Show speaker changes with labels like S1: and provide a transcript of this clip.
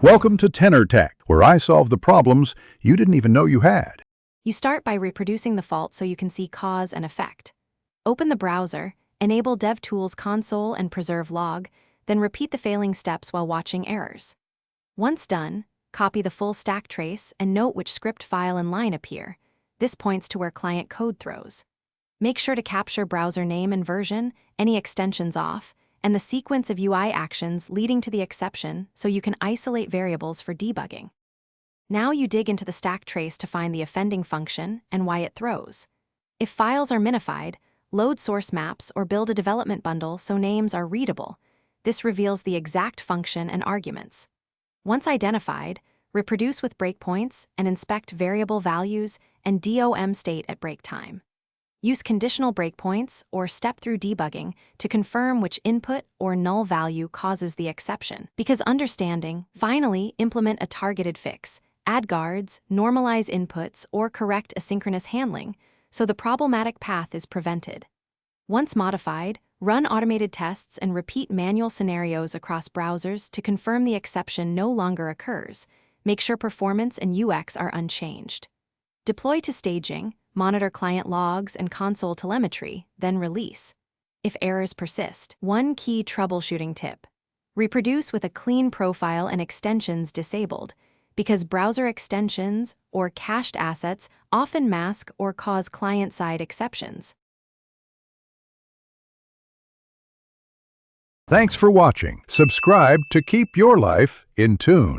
S1: Welcome to Tenor Tech, where I solve the problems you didn't even know you had.
S2: You start by reproducing the fault so you can see cause and effect. Open the browser, enable DevTools console and preserve log, then repeat the failing steps while watching errors. Once done, copy the full stack trace and note which script file and line appear. This points to where client code throws. Make sure to capture browser name and version, any extensions off, and the sequence of UI actions leading to the exception so you can isolate variables for debugging. Now you dig into the stack trace to find the offending function and why it throws. If files are minified, load source maps or build a development bundle so names are readable. This reveals the exact function and arguments. Once identified, reproduce with breakpoints and inspect variable values and DOM state at break time. Use conditional breakpoints or step-through debugging to confirm which input or null value causes the exception. Because understanding, finally implement a targeted fix. Add guards, normalize inputs, or correct asynchronous handling so the problematic path is prevented. Once modified, run automated tests and repeat manual scenarios across browsers to confirm the exception no longer occurs. Make sure performance and UX are unchanged. Deploy to staging, monitor client logs and console telemetry, then release. If errors persist, one key troubleshooting tip: reproduce with a clean profile and extensions disabled, because browser extensions or cached assets often mask or cause client-side exceptions.
S1: Thanks for watching. Subscribe to keep your life in tune.